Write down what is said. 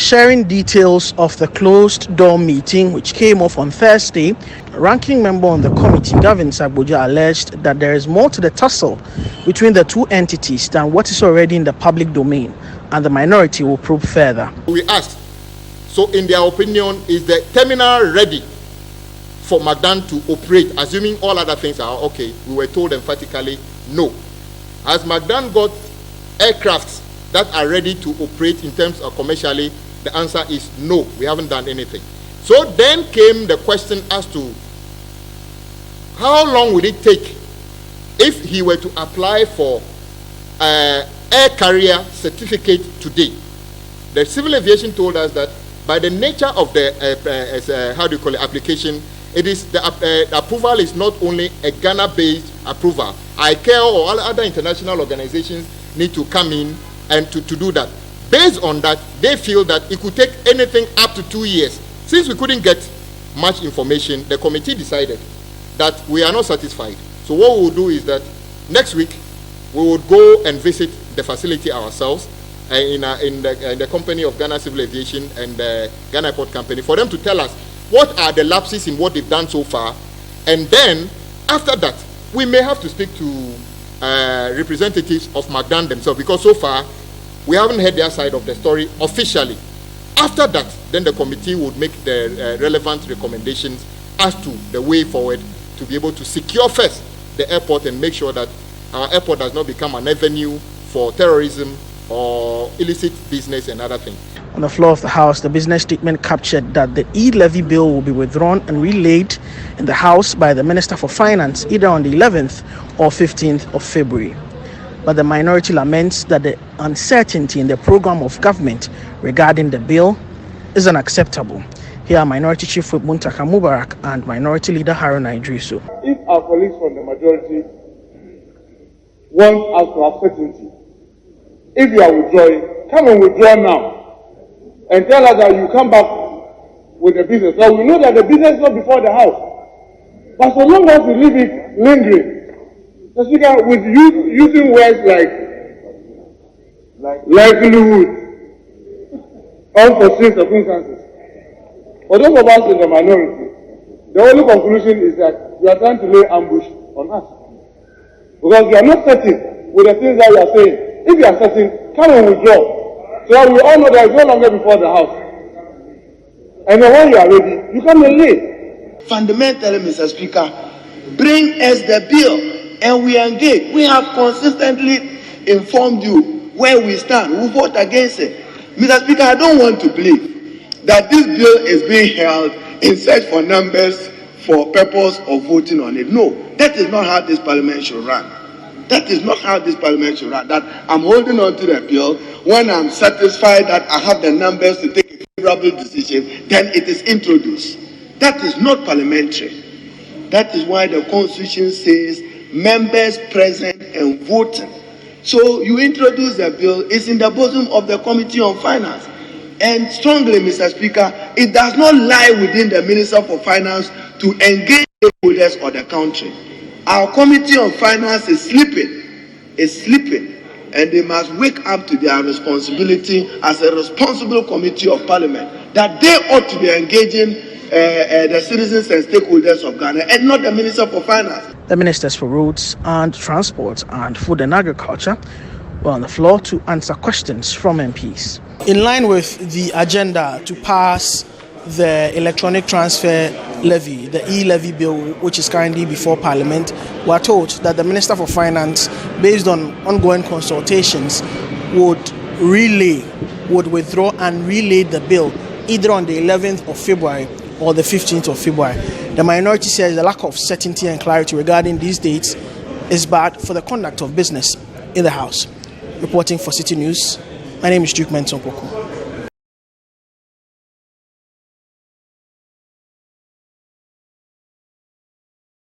Sharing details of the closed-door meeting which came off on Thursday, a ranking member on the committee, Gavin Sagboja, alleged that there is more to the tussle between the two entities than what is already in the public domain, and the minority will probe further. We asked, so in their opinion, is the terminal ready for McDan to operate, assuming all other things are okay? We were told emphatically, no. Has McDan got aircrafts that are ready to operate in terms of commercially? The answer is no, we haven't done anything. So then came the question as to how long would it take if he were to apply for air carrier certificate today. The Civil Aviation told us that by the nature of the application, it is the approval is not only a Ghana-based approval. ICAO or all other international organizations need to come in and to do that. Based on that, they feel that it could take anything up to 2 years. Since we couldn't get much information, the committee decided that we are not satisfied. So what we will do is that next week, we would go and visit the facility ourselves in the company of Ghana Civil Aviation and the Ghana Airport Company for them to tell us what are the lapses in what they've done so far. And then, after that, we may have to speak to representatives of McDan themselves, because so far, we haven't heard their side of the story officially. After that, then the committee would make the relevant recommendations as to the way forward to be able to secure first the airport and make sure that our airport does not become an avenue for terrorism or illicit business and other things. On the floor of the House, the business statement captured that the e-levy bill will be withdrawn and relayed in the House by the Minister for Finance either on the 11th or 15th of February. But the minority laments that the uncertainty in the program of government regarding the bill is unacceptable. Here are Minority Chief Whip Muntaka Mubarak and Minority Leader Haruna Idrisu. If our colleagues from the majority want us to have certainty, if you are withdrawing, come and withdraw now and tell us that you come back with the business. Now we know that the business is not before the House, but so long as we leave it lingering, the Speaker, with using words like livelihood, unforeseen circumstances, for those of us in the minority, the only conclusion is that you are trying to lay ambush on us. Because you are not certain with the things that you are saying. If you are certain, come and withdraw. So that we all know that it's no longer before the House. And then when you are ready, you come and lay. Fundamentally, Mr. Speaker, bring us the bill and we engage. We have consistently informed you where we stand. We vote against it. Mr. Speaker, I don't want to believe that this bill is being held in search for numbers for purpose of voting on it. No, that is not how this parliament should run. That is not how this parliament should run. That I'm holding on to the bill when I'm satisfied that I have the numbers to take a favorable decision, then it is introduced. That is not parliamentary. That is why the Constitution says members present and voting. So you introduce the bill, it's in the bosom of the Committee on Finance. And strongly, Mr. Speaker, it does not lie within the Minister for Finance to engage stakeholders of the country. Our Committee on Finance is sleeping, and they must wake up to their responsibility as a responsible committee of Parliament, that they ought to be engaging the citizens and stakeholders of Ghana, and not the Minister for Finance. The Ministers for Roads and Transport and Food and Agriculture were on the floor to answer questions from MPs. In line with the agenda to pass the electronic transfer levy, the e-levy bill, which is currently before Parliament, we are told that the Minister for Finance, based on ongoing consultations, would withdraw and relay the bill either on the 11th of February or the 15th of February. The minority says the lack of certainty and clarity regarding these dates is bad for the conduct of business in the House. Reporting for City News, my name is Duke Menton Poku.